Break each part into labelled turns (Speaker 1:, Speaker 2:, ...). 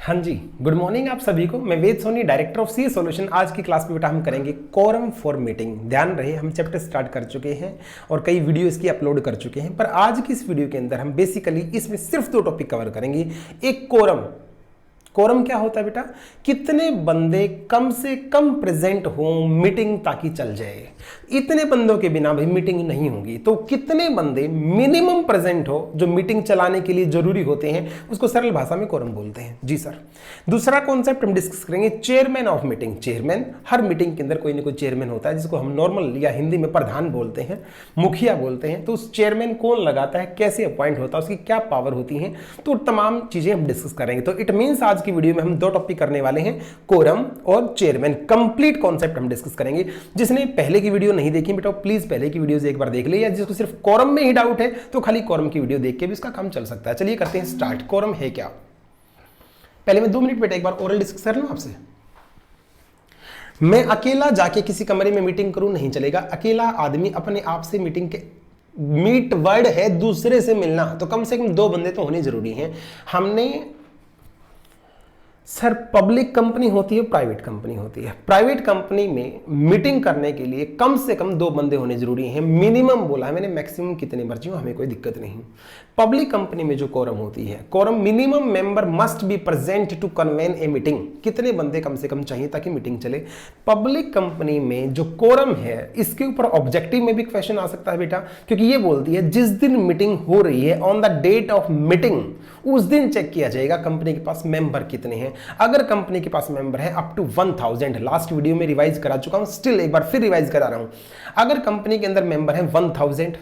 Speaker 1: हाँ जी, good morning आप सभी को। मैं Ved Soni, director of C solution. आज की क्लास में बेटा हम करेंगे कोरम फॉर मीटिंग। ध्यान रहे, हम चैप्टर स्टार्ट कर चुके हैं और कई वीडियो इसकी अपलोड कर चुके हैं, पर आज की इस वीडियो के अंदर हम बेसिकली इसमें सिर्फ दो टॉपिक कवर करेंगे। एक कोरम। कोरम क्या होता है बेटा? कितने बंदे कम से कम प्रेजेंट हो मीटिंग ताकि चल जाए। इतने बंदों के बिना भाई मीटिंग नहीं होगी। तो कितने बंदे मिनिमम प्रेजेंट हो जो मीटिंग चलाने के लिए जरूरी होते हैं, उसको सरल भाषा में कोरम बोलते हैं। जी सर। दूसरा कॉन्सेप्ट हम डिस्कस करेंगे chairman of meeting. Chairman, her meeting के अंदर कोई ना कोई चेयरमैन होता है, जिसको हम नॉर्मल या हिंदी में प्रधान बोलते हैं, मुखिया बोलते हैं। तो उस चेयरमैन कौन लगाता है, कैसे अपॉइंट होता है, उसकी क्या पावर होती है, तो तमाम चीजें हम डिस्कस करेंगे। तो इट मींस आज की वीडियो में हम दो टॉपिक करने वाले हैं, कोरम और चेयरमैन। कंप्लीट कॉन्सेप्ट हम डिस्कस करेंगे। जिसने पहले की वीडियो नहीं देखी बेटा, प्लीज पहले की वीडियोस एक बार देख ले, या जिसको सिर्फ कोरम में ही डाउट है तो खाली कोरम की वीडियो देख के भी इसका काम चल सकता है। चलिए करते हैं स्टार्ट। कोरम है क्या? पहले मैं 2 मिनट बेटा एक बार ओरल डिस्कस कर लूं आपसे। मैं अकेला जाके किसी कमरे में मीटिंग करूं नहीं चलेगा। अकेला आदमी अपने आप से मीटिंग के मीट वर्ड है दूसरे से मिलना, तो कम से कम 2 बंदे तो होने जरूरी हैं। हमने सर पब्लिक कंपनी होती है, प्राइवेट कंपनी होती है। प्राइवेट कंपनी में मीटिंग करने के लिए कम से कम 2 बंदे होने जरूरी हैं। मिनिमम बोला है मैंने, मैक्सिमम कितने मर्जी हो, हमें कोई दिक्कत नहीं। पब्लिक कंपनी में जो कोरम होती है, quorum minimum member must be present to convene a meeting. कितने बंदे कम से कम चाहिए ताकि मीटिंग चले। पब्लिक कंपनी में जो कोरम है, इसके ऊपर ऑब्जेक्टिव में भी क्वेश्चन आ सकता है बेटा, क्योंकि ये बोलती है जिस दिन मीटिंग हो रही है, on the date of meeting, उस दिन चेक किया जाएगा कंपनी के पास मेंबर कितने हैं। अगर कंपनी के पास मेंबर है अप टू 1000, लास्ट वीडियो में रिवाइज करा चुका हूं, स्टिल एक बार फिर रिवाइज करा रहा हूं। अगर कंपनी के अंदर मेंबर है 1000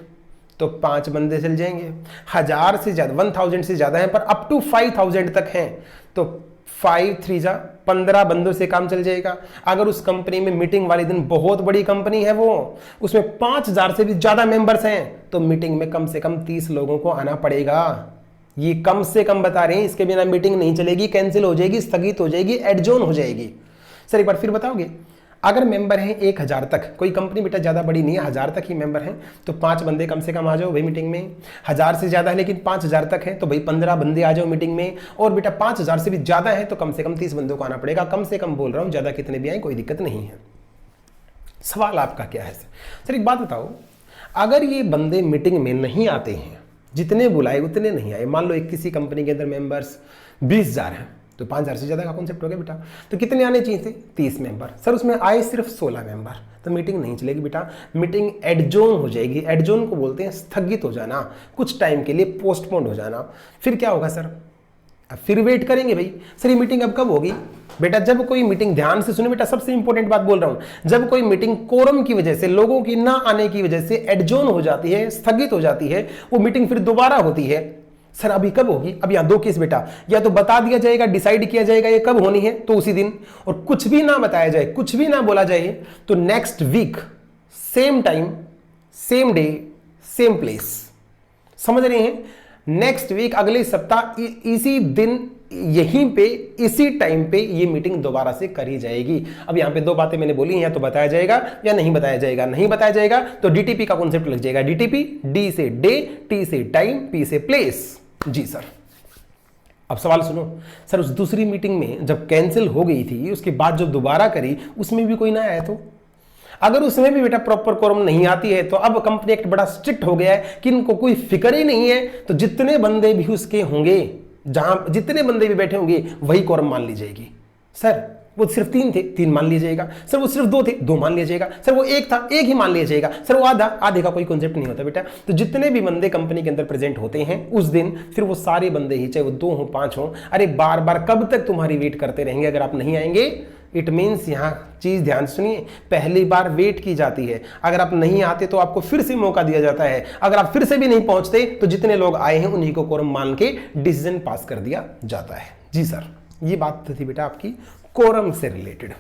Speaker 1: तो 5 बंदे चल जाएंगे। 1000 से ज्यादा, 1000 से ज्यादा है पर अप टू 5000 तक हैं तो 5 3 जा 15 बंदों से काम चल जाएगा। अगर उस कंपनी में मीटिंग वाले दिन बहुत बड़ी कंपनी है, वो उसमें 5000 से भी ज्यादा मेंबर्स हैं, तो मीटिंग में कम से कम 30 लोगों को आना पड़ेगा। ये कम से कम बता रहे हैं, इसके बिना मीटिंग नहीं चलेगी, कैंसिल हो जाएगी, स्थगित हो जाएगी, एडजोन हो जाएगी। सर एक बार फिर बताओगे? अगर मेंबर हैं 1000 तक, कोई कंपनी बेटा ज्यादा बड़ी नहीं है, 1000 तक ही मेंबर हैं, तो 5 बंदे कम से कम आ जाओ भाई मीटिंग में। 1000 से ज्यादा है लेकिन 5000 तक है तो भाई 15 बंदे आ जाओ मीटिंग में। और बेटा 5000 से भी ज्यादा है तो कम से कम 30 बंदों को आना पड़ेगा। कम से कम बोल रहा हूं, ज्यादा कितने भी आए कोई दिक्कत नहीं है। सवाल आपका क्या है? सर एक बात बताओ, अगर ये बंदे मीटिंग में नहीं आते हैं, जितने बुलाए उतने नहीं आए, मान लो एक किसी कंपनी के अंदर मेंबर्स 20000 हैं, तो 5000 से ज्यादा का कॉन्सेप्ट हो गया बेटा। तो कितने आने चाहिए थे? 30 मेंबर। सर उसमें आए सिर्फ 16 मेंबर, तो मीटिंग नहीं चलेगी बेटा, मीटिंग एडजोन हो जाएगी। एडजोन को बोलते हैं स्थगित हो जाना, कुछ टाइम के लिए पोस्टपोन हो जाना। फिर क्या होगा सर? अब फिर वेट करेंगे भाई, सर ये मीटिंग अब कब होगी? बेटा जब कोई मीटिंग, ध्यान से सुनो बेटा, सबसे इंपॉर्टेंट बात बोल रहा हूं, जब कोई मीटिंग कोरम की वजह से, लोगों की ना आने की वजह से एडजोन हो जाती है, स्थगित हो जाती है, वो मीटिंग फिर दोबारा होती है। सर अभी कब होगी? अब यहां 2 केस बेटा, या तो बता दिया जाएगा, डिसाइड किया जाएगा ये कब होनी है तो उसी दिन, और कुछ भी ना बताया जाए, कुछ भी ना बोला जाए तो next week same time, same day, same place. समझ रहे हैं? नेक्स्ट वीक, अगले सप्ताह इसी दिन, यहीं पे, इसी टाइम पे ये मीटिंग दोबारा से करी जाएगी। अब यहां पे 2 बातें मैंने बोली, या तो बताया जाएगा या नहीं बताया जाएगा। नहीं बताया जाएगा तो डीटीपी का कॉन्सेप्ट लग जाएगा। डीटीपी, डी से डे, टी से टाइम, पी से प्लेस। जी सर। अब सवाल सुनो सर, उस दूसरी मीटिंग में जब कैंसिल हो गई थी, उसके बाद जो दोबारा करी उसमें भी कोई ना आया तो? अगर उसमें भी बेटा प्रॉपर कोरम नहीं आती है, तो अब कंपनी एक्ट बड़ा स्ट्रिक्ट हो गया है कि इनको कोई फिक्र ही नहीं है, तो जितने बंदे भी उसके होंगे, जहां जितने बंदे भी बैठे होंगे वही कोरम मान ली जाएगी। सर वो सिर्फ 3 थे, 3 मान लिया जाएगा। सर वो सिर्फ 2 थे, 2 मान लिया जाएगा। सर वो 1 था, 1 ही मान लिया जाएगा। सर वो आधा, आधे का कोई कॉन्सेप्ट नहीं होता बेटा। तो जितने भी बंदे कंपनी के अंदर प्रेजेंट होते हैं उस दिन, फिर वो सारे बंदे ही, चाहे वो 2 हो 5 हो, अरे बार बार कब तक तुम्हारी वेट करते रहेंगे अगर आप नहीं आएंगे? इट मीन्स, यहां चीज ध्यान सुनिए, पहली बार वेट की जाती है, अगर आप नहीं आते तो आपको फिर से मौका दिया जाता है। अगर आप फिर से भी नहीं पहुंचते तो जितने लोग आए हैं उन्हीं को कोरम मान के डिसीजन पास कर दिया जाता है। जी सर, ये बात थी बेटा आपकी कोरम से रिलेटेड।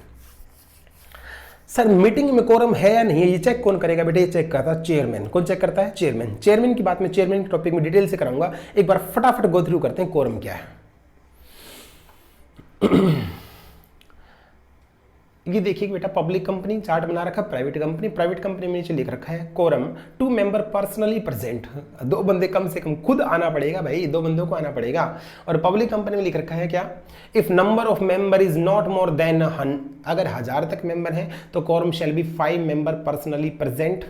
Speaker 1: सर मीटिंग में कोरम है या नहीं है ये चेक कौन करेगा बेटा? ये चेक करता है चेयरमैन। कौन चेक करता है? चेयरमैन। चेयरमैन की बात में, चेयरमैन के टॉपिक में डिटेल से कराऊंगा। एक बार फटाफट गो थ्रू करते हैं कोरम क्या है। ये देखिए बेटा, पब्लिक कंपनी चार्ट बना रखा है, प्राइवेट कंपनी में नीचे लिख रखा है कोरम 2 मेंबर पर्सनली प्रेजेंट, 2 बंदे कम से कम खुद आना पड़ेगा भाई, 2 बंदों को आना पड़ेगा। और पब्लिक कंपनी में लिख रखा है क्या, if number of member is not more than, अगर 1000 तक मेंबर हैं तो quorum shall be 5 member personally present.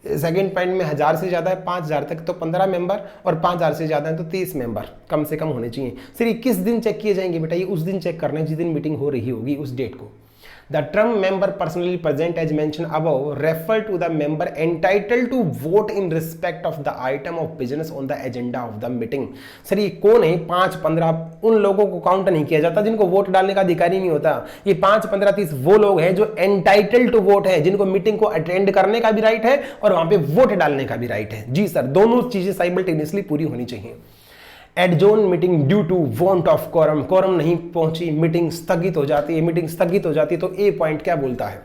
Speaker 1: Second point में 1000 से ज्यादा है 5000 तक तो 15 मेंबर, और 5000 से ज्यादा है तो 30 मेंबर कम से कम होने चाहिए। सिर्फ 21 दिन चेक किए जाएंगे बेटा, ये उस दिन चेक करना है जिस दिन मीटिंग हो रही होगी, उस डेट को। The term member personally present as mentioned above refer to the member entitled to vote in respect of the item of business on the agenda of the meeting। Sir ये कौन है 5, 15, उन लोगों को काउंट नहीं किया जाता जिनको वोट डालने का अधिकार ही नहीं होता। ये 5, 15, 30 वो लोग हैं जो एंटाइटल्ड टू वोट है, जिनको मीटिंग को अटेंड करने का भी राइट है और वहां पे वोट डालने का भी राइट है। जी सर, दोनों चीजें साइमल्टेनियसली पूरी होनी चाहिए। Adjourn meeting due to want of quorum, quorum नहीं पहुंची, मीटिंग स्थगित हो जाती है। मीटिंग स्थगित हो जाती है तो ए पॉइंट क्या बोलता है,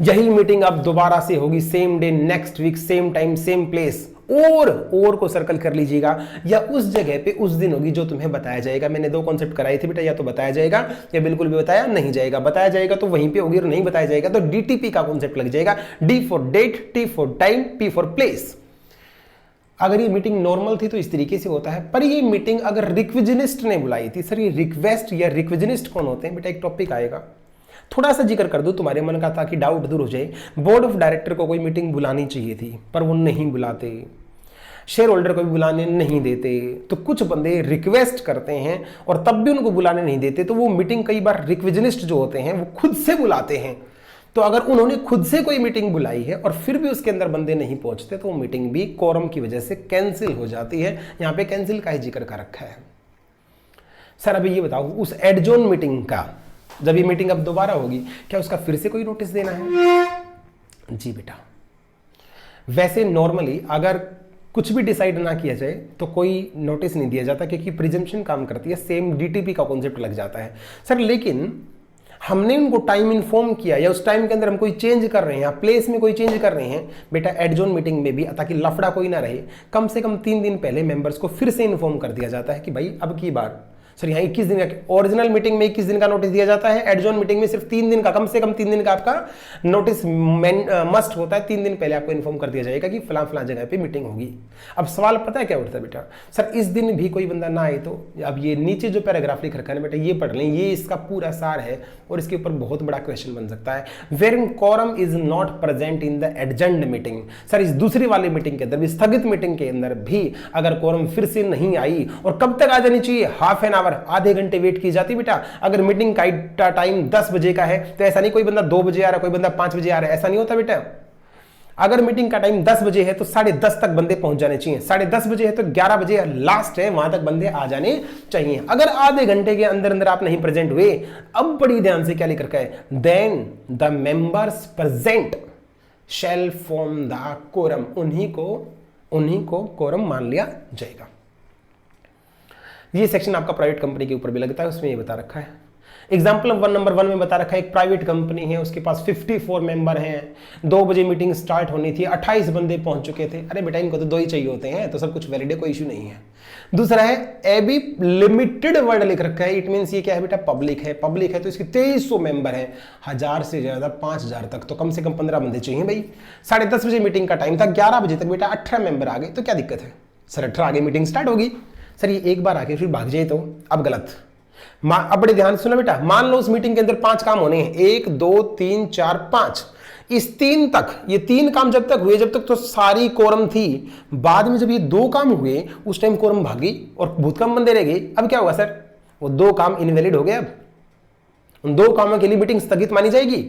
Speaker 1: यही मीटिंग अब दोबारा से होगी same day next week same time same place, और को सर्कल कर लीजिएगा, या उस जगह पे उस दिन होगी जो तुम्हें बताया जाएगा। मैंने 2 कॉन्सेप्ट कराए थे बेटा, या तो बताया जाएगा या बिल्कुल भी बताया नहीं जाएगा। बताया जाएगा तो वहीं पे होगी, और नहीं बताया जाएगा तो डीटीपी का कॉन्सेप्ट लग जाएगा, D for date, T for time, P for place. अगर ये मीटिंग नॉर्मल थी तो इस तरीके से होता है, पर ये मीटिंग अगर रिक्विजनिस्ट ने बुलाई थी, सर ये रिक्वेस्ट या रिक्विजनिस्ट कौन होते हैं बेटा, एक टॉपिक आएगा, थोड़ा सा जिक्र कर दूं तुम्हारे मन का ताकि डाउट दूर हो जाए। बोर्ड ऑफ डायरेक्टर को कोई मीटिंग बुलानी चाहिए थी पर वो नहीं बुलाते, शेयर होल्डर को भी बुलाने नहीं देते, तो कुछ बंदे रिक्वेस्ट करते हैं और तब भी उनको बुलाने नहीं देते, तो वो मीटिंग कई बार रिक्विजनिस्ट जो होते हैं वो खुद से बुलाते हैं। तो अगर उन्होंने खुद से कोई मीटिंग बुलाई है और फिर भी उसके अंदर बंदे नहीं पहुंचते तो वो मीटिंग भी कोरम की वजह से कैंसिल हो जाती है। यहां पे कैंसिल का ही जिक्र कर रखा है। सर अभी ये बताओ, उस एडजोन मीटिंग का, जब ये मीटिंग अब दोबारा होगी, क्या उसका फिर से कोई नोटिस देना है? जी बेटा, वैसे नॉर्मली अगर कुछ भी डिसाइड ना किया जाए तो कोई नोटिस नहीं दिया जाता, क्योंकि प्रिजम्पशन काम करती है, सेम डीटीपी का कॉन्सेप्ट लग जाता है। सर लेकिन हमने उनको टाइम इन्फॉर्म किया या उस टाइम के अंदर हम कोई चेंज कर रहे हैं या प्लेस में कोई चेंज कर रहे हैं बेटा, एडजोन मीटिंग में भी, ताकि लफड़ा कोई ना रहे, कम से कम 3 दिन पहले मेंबर्स को फिर से इन्फॉर्म कर दिया जाता है कि भाई अब की बार, सर यहाँ 21 दिन का, ओरिजिनल मीटिंग में 21 दिन का नोटिस दिया जाता है, एडजोन मीटिंग में सिर्फ 3 दिन का, कम से कम 3 दिन का आपका नोटिस मस्ट होता है। 3 दिन पहले आपको इन्फॉर्म कर दिया जाएगा कि फलां फलां जगह पे मीटिंग होगी। अब सवाल पता है क्या उठता है बेटा, सर इस दिन भी कोई बंदा ना आए तो, अब ये नीचे जो पैराग्राफ लिख रखा है ना बेटा, ये पढ़ लें, ये इसका पूरा सार है और इसके ऊपर बहुत बड़ा क्वेश्चन बन सकता है। Wherein quorum is not present in the adjourned meeting, sir इस दूसरी वाली मीटिंग के अंदर भी, स्थगित मीटिंग के अंदर भी अगर कोरम फिर से नहीं आई, और कब तक आ जानी चाहिए, हाफ एन आवर, आधे घंटे वेट की जाती बेटा। अगर मीटिंग का टाइम 10 बजे का है तो ऐसा नहीं कोई बंदा 2 बजे आ रहा है, कोई बंदा 5 बजे आ रहा है, ऐसा नहीं होता बेटा। अगर मीटिंग का टाइम 10 बजे है तो 10:30 तक बंदे पहुंच जाने चाहिए, 10:30 बजे है तो 11 बजे लास्ट है, वहां तक बंदे आ जाने चाहिए। अगर आधे घंटे के अंदर अंदर आप नहीं प्रेजेंट हुए, अब बड़ी ध्यान से क्या लिख रखा है, then the members present shall form the quorum, उन्हीं को कोरम मान लिया जाएगा। ये सेक्शन आपका प्राइवेट कंपनी के ऊपर भी लगता है, उसमें ये बता रखा है। एग्जाम्पल नंबर 1 में बता रखा है, एक प्राइवेट कंपनी है, उसके पास 54 मेंबर हैं, 2 बजे मीटिंग स्टार्ट होनी थी, 28 बंदे पहुंच चुके थे। अरे बेटा इनको तो 2 ही चाहिए होते हैं, तो सब कुछ वैलिड है, कोई इशू नहीं है। दूसरा है एबी लिमिटेड वर्ड लिख रखा है, इट मीन्स ये क्या है बेटा, पब्लिक है। पब्लिक है तो इसके 2300 मेंबर हैं, 1000 से ज्यादा 5000 तक, तो कम से कम 15 बंदे चाहिए भाई। 10:30 बजे मीटिंग का टाइम था, 11 बजे तक बेटा 18 मेंबर आ गए, तो क्या दिक्कत है सर, 18 आगे मीटिंग स्टार्ट होगी। सर ये एक बार आके फिर भाग जाए तो अब गलत। अब बड़े ध्यान से सुनो बेटा, मान लो उस मीटिंग के अंदर 5 काम होने हैं, 1 2 3 4 5, इस 3 तक, ये 3 काम जब तक हुए, जब तक तो सारी कोरम थी, बाद में जब ये 2 काम हुए उस टाइम कोरम भागी और बहुत कम बंदे रह गए। अब क्या होगा सर, वो 2 काम इनवैलिड हो गए, अब उन 2 कामों के लिए मीटिंग स्थगित मानी जाएगी।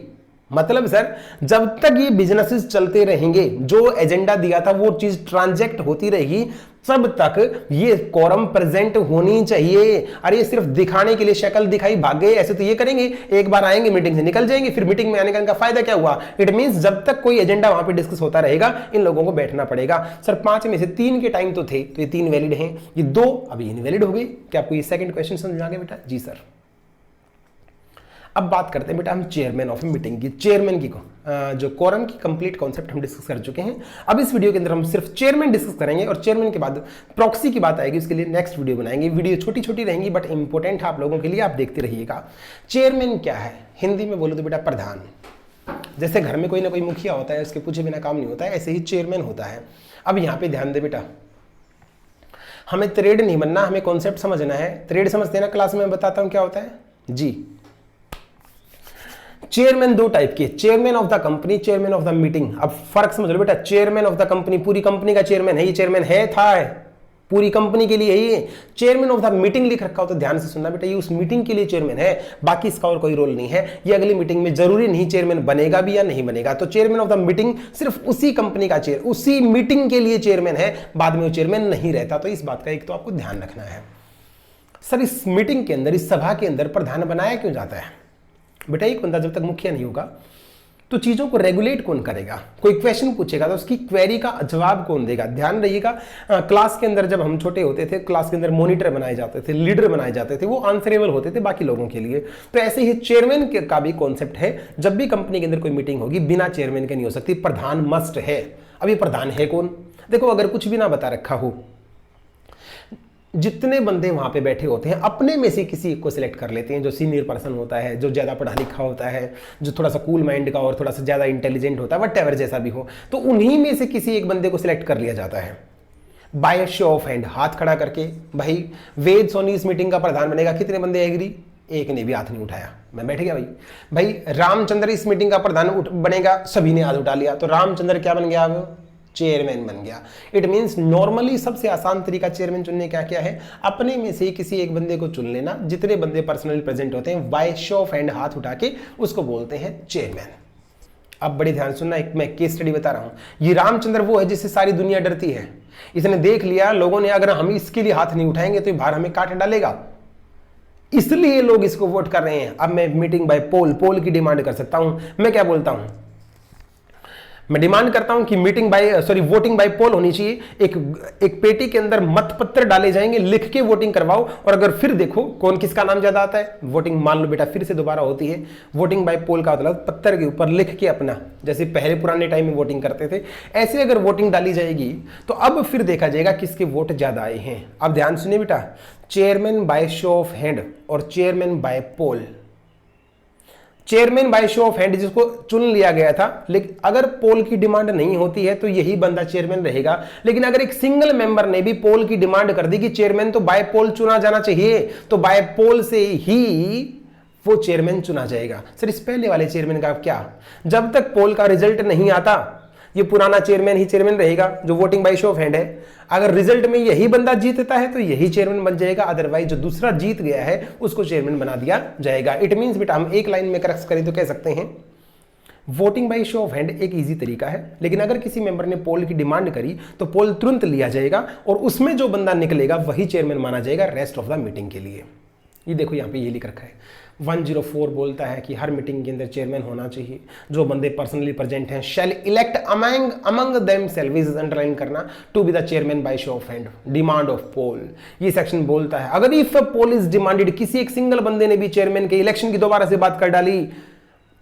Speaker 1: मतलब सर जब तक ये बिजनेसेस चलते रहेंगे, जो एजेंडा दिया था वो चीज ट्रांजैक्ट होती रहेगी, तब तक ये कोरम प्रेजेंट होनी चाहिए। अरे ये सिर्फ दिखाने के लिए शक्ल दिखाई भाग गए, ऐसे तो ये करेंगे, एक बार आएंगे मीटिंग से निकल जाएंगे, फिर मीटिंग में आने का इनका फायदा क्या हुआ। इट मींस जब तक कोई एजेंडा वहां पे डिस्कस होता रहेगा, इन लोगों को बैठना पड़ेगा। सर 5 में से 3 के टाइम तो थे, तो ये 3 वैलिड हैं, ये 2 अभी इनवैलिड हो गई। क्या आपको ये सेकंड क्वेश्चन समझ में आ गया बेटा? जी सर। अब बात करते हैं बेटा हम चेयरमैन ऑफ मीटिंग की। चेयरमैन की जो कोरम की कंप्लीट कॉन्सेप्ट हम डिस्कस कर चुके हैं। अब इस वीडियो के अंदर हम सिर्फ चेयरमैन डिस्कस करेंगे और चेयरमैन के बाद प्रॉक्सी की बात आएगी, उसके लिए नेक्स्ट वीडियो बनाएंगे। वीडियो छोटी छोटी रहेंगी बट इंपॉर्टेंट है आप लोगों के लिए, आप देखते रहिएगा। चेयरमैन क्या है, हिंदी में बोलो तो बेटा प्रधान। जैसे घर में कोई ना कोई मुखिया होता है, उसके पूछे बिना काम नहीं होता है, ऐसे ही चेयरमैन होता है। अब यहाँ पे ध्यान दे बेटा, हमें ट्रेड नहीं बनना, हमें कॉन्सेप्ट समझना है। ट्रेड समझते हैं ना, क्लास में मैं बताता हूं क्या होता है जी। चेयरमैन दो टाइप के, chairman of the company, chairman of the meeting. अब फर्क समझ लो बेटा, चेयरमैन ऑफ द कंपनी पूरी कंपनी का चेयरमैन है, ये चेयरमैन है, था है, पूरी कंपनी के लिए ही है। चेयरमैन ऑफ द मीटिंग लिख रखा हो तो ध्यान से सुनना बेटा, ये उस मीटिंग के लिए चेयरमैन है, बाकी इसका और कोई रोल नहीं है। ये अगली मीटिंग में जरूरी नहीं चेयरमैन बनेगा भी या नहीं बनेगा। तो चेयरमैन ऑफ द मीटिंग सिर्फ उसी कंपनी का चेयर, उसी मीटिंग के लिए चेयरमैन है, बाद में वो चेयरमैन नहीं रहता। तो इस बात का एक तो आपको ध्यान रखना है। सर इस मीटिंग के अंदर, इस सभा के अंदर प्रधान बनाया क्यों जाता है बेटा? एक बंदा जब तक मुखिया नहीं होगा तो चीजों को रेगुलेट कौन करेगा? कोई क्वेश्चन पूछेगा तो उसकी क्वेरी का जवाब कौन देगा? ध्यान रहिएगा, क्लास के अंदर जब हम छोटे होते थे, क्लास के अंदर मॉनिटर बनाए जाते थे, लीडर बनाए जाते थे, वो आंसरेबल होते थे बाकी लोगों के लिए। तो ऐसे ही चेयरमैन का भी कॉन्सेप्ट है। जब भी कंपनी के अंदर कोई मीटिंग होगी बिना चेयरमैन के नहीं हो सकती, प्रधान मस्ट है। अब ये प्रधान है कौन? देखो, अगर कुछ भी ना बता रखा हो, जितने बंदे वहां पे बैठे होते हैं अपने में से किसी एक को सिलेक्ट कर लेते हैं, जो सीनियर पर्सन होता है, जो ज्यादा पढ़ा लिखा होता है, जो थोड़ा सा कूल माइंड का और थोड़ा सा ज्यादा इंटेलिजेंट होता है, वट जैसा भी हो, तो उन्हीं में से किसी एक बंदे को सिलेक्ट कर लिया जाता है बाय शो ऑफ हैंड, हाथ खड़ा करके। भाई वेद सोनी इस मीटिंग का प्रधान बनेगा, कितने बंदे एग्री? एक ने भी हाथ नहीं उठाया, मैं बैठ गया। भाई रामचंद्र इस मीटिंग का प्रधान बनेगा, सभी ने हाथ उठा लिया, तो रामचंद्र क्या बन गया? अब चेयरमैन बन गया। इट मींस नॉर्मली सबसे आसान तरीका चेयरमैन चुनने का क्या है? अपने में से किसी एक बंदे को चुन लेना। जितने बंदे पर्सनली प्रेजेंट होते हैं बाय शो ऑफ हैंड, हाथ उठा के, उसको बोलते हैं चेयरमैन। अब बड़ी ध्यान सुनना, एक मैं केस स्टडी बता रहा हूं। ये रामचंद्र वो है जिससे सारी दुनिया डरती है। इसने देख लिया लोगों ने, अगर हम इसके लिए हाथ नहीं उठाएंगे तो बाहर हमें काट डालेगा, इसलिए लोग इसको वोट कर रहे हैं। अब मैं मीटिंग बाय पोल की डिमांड कर सकता हूं। मैं क्या बोलता हूं? मैं डिमांड करता हूं कि वोटिंग बाय पोल होनी चाहिए। एक पेटी के अंदर मत पत्र डाले जाएंगे, लिख के वोटिंग करवाओ, और अगर फिर देखो कौन किसका नाम ज्यादा आता है, वोटिंग मान लो बेटा फिर से दोबारा होती है। वोटिंग बाय पोल का मतलब पत्थर के ऊपर लिख के अपना, जैसे पहले पुराने टाइम में वोटिंग करते थे, ऐसे अगर वोटिंग डाली जाएगी तो अब फिर देखा जाएगा किसके वोट ज्यादा आए हैं। अब ध्यान सुनिए बेटा, chairman by show of hand और chairman by poll. Chairman by show of hand जिसको चुन लिया गया था, लेकिन अगर पोल की डिमांड नहीं होती है तो यही बंदा चेयरमैन रहेगा। लेकिन अगर एक सिंगल मेंबर ने भी पोल की डिमांड कर दी कि चेयरमैन तो बाय पोल चुना जाना चाहिए, तो बाय पोल से ही वो चेयरमैन चुना जाएगा। सर इस पहले वाले चेयरमैन का क्या? जब तक पोल का रिजल्ट नहीं आता ये पुराना चेयरमैन ही चेयरमैन रहेगा, जो voting by show of hand है। अगर रिजल्ट में यही बंदा जीतता है तो यही चेयरमैन बन जाएगा, अदरवाइज जो दूसरा जीत गया है उसको चेयरमैन बना दिया जाएगा। इट मींस बेटा हम एक लाइन में करेक्ट करें तो कह सकते हैं voting by show of hand एक इजी तरीका है, लेकिन अगर किसी मेंबर ने पोल की डिमांड करी तो पोल तुरंत लिया जाएगा और उसमें जो बंदा निकलेगा वही चेयरमैन माना जाएगा रेस्ट ऑफ द मीटिंग के लिए। ये देखो यहाँ पे ये लिख रखा है 104 बोलता है कि हर मीटिंग के अंदर चेयरमैन होना चाहिए। जो बंदे पर्सनली प्रेजेंट हैं shall elect among themselves, underline करना, to be the chairman by show of hand, demand of poll. ये सेक्शन बोलता है अगर इफ पोल इज डिमांडेड, किसी एक सिंगल बंदे ने भी चेयरमैन के इलेक्शन की दोबारा से बात कर डाली,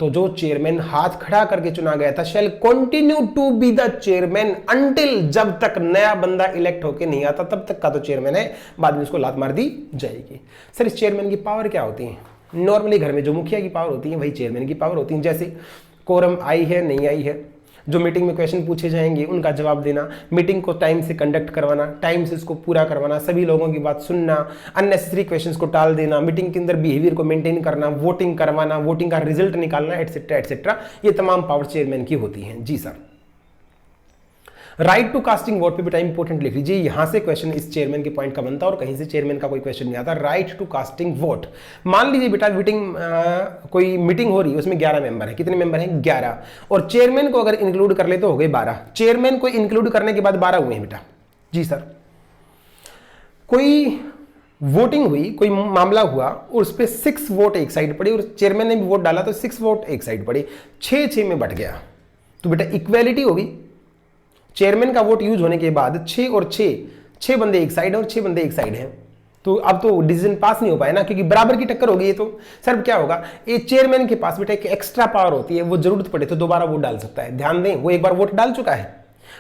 Speaker 1: तो जो चेयरमैन हाथ खड़ा करके चुना गया था shall continue to be the chairman until, जब तक नया बंदा इलेक्ट होके नहीं आता तब तक का तो चेयरमैन है, बाद में उसको लात मार दी जाएगी। सर इस चेयरमैन की पावर क्या होती है? नॉर्मली घर में जो मुखिया की पावर होती है वही चेयरमैन की पावर होती है। जैसे कोरम आई है नहीं आई है, जो मीटिंग में क्वेश्चन पूछे जाएंगे उनका जवाब देना, मीटिंग को टाइम से कंडक्ट करवाना, टाइम से इसको पूरा करवाना, सभी लोगों की बात सुनना, अननेसेसरी क्वेश्चंस को टाल देना, मीटिंग के अंदर बिहेवियर को मेंटेन करना, वोटिंग करवाना, वोटिंग का रिजल्ट निकालना, एटसेट्रा एटसेट्रा, ये तमाम पावर चेयरमैन की होती हैं। जी sir. Right to casting vote पे बेटा इंपॉर्टेंट लिख लीजिए, यहां से क्वेश्चन इस चेयरमैन के पॉइंट का बनता है और कहीं से चेयरमैन का कोई क्वेश्चन नहीं आता। राइट टू कास्टिंग वोट, मान लीजिए बेटा कोई मीटिंग हो रही है, उसमें 11 मेंबर है। कितने मेंबर हैं? 11, और चेयरमैन को अगर इंक्लूड कर ले तो हो गए 12। चेयरमैन को इंक्लूड करने के बाद 12 हुए हैं बेटा। जी सर। कोई वोटिंग हुई, कोई मामला हुआ और उस पर 6 वोट एक साइड पड़ी और चेयरमैन ने भी वोट डाला तो 6 वोट एक साइड पड़ी, 6-6 में बट गया, तो बेटा इक्वेलिटी होगी। चेयरमैन का वोट यूज होने के बाद 6 और 6 बंदे एक साइड है और 6 बंदे एक साइड हैं, तो अब तो डिसीजन पास नहीं हो पाया ना, क्योंकि बराबर की टक्कर होगी। ये तो सर क्या होगा, ये चेयरमैन के पास बेटा एक एक्स्ट्रा पावर होती है, वो जरूरत पड़े तो दोबारा वोट डाल सकता है। ध्यान दें, वो एक बार वोट डाल चुका है,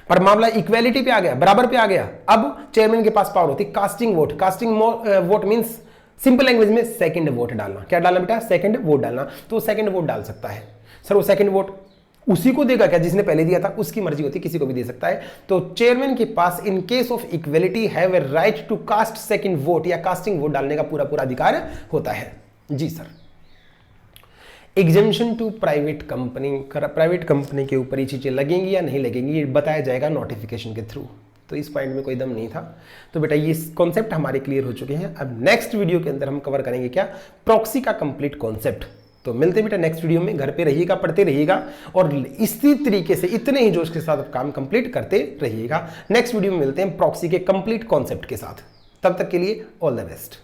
Speaker 1: पर मामला इक्वेलिटी पे आ गया, बराबर पे आ गया। अब चेयरमैन के पास पावर होती है casting vote. Casting vote means simple language में सेकंड वोट डालना। क्या डालना बेटा? सेकंड वोट डालना। तो सेकंड वोट डाल सकता है। सर वो सेकंड वोट उसी को देगा क्या जिसने पहले दिया था? उसकी मर्जी होती है, किसी को भी दे सकता है। तो चेयरमैन के पास in case of equality have a right to cast second vote या कास्टिंग वोट डालने का पूरा पूरा अधिकार होता है। जी sir. Exemption to private company के ऊपर ये चीजें लगेंगी या नहीं लगेंगी, ये बताया जाएगा नोटिफिकेशन के थ्रू। तो इस पॉइंट में कोई दम नहीं था। तो बेटा ये कॉन्सेप्ट हमारे क्लियर हो चुके हैं। अब नेक्स्ट वीडियो के अंदर हम कवर करेंगे क्या? प्रॉक्सी का कंप्लीट कॉन्सेप्ट। तो मिलते हैं बेटा नेक्स्ट वीडियो में। घर पे रहिएगा, पढ़ते रहिएगा और इसी तरीके से इतने ही जोश के साथ काम कंप्लीट करते रहिएगा। नेक्स्ट वीडियो में मिलते हैं प्रॉक्सी के कंप्लीट कॉन्सेप्ट के साथ। तब तक के लिए ऑल द बेस्ट।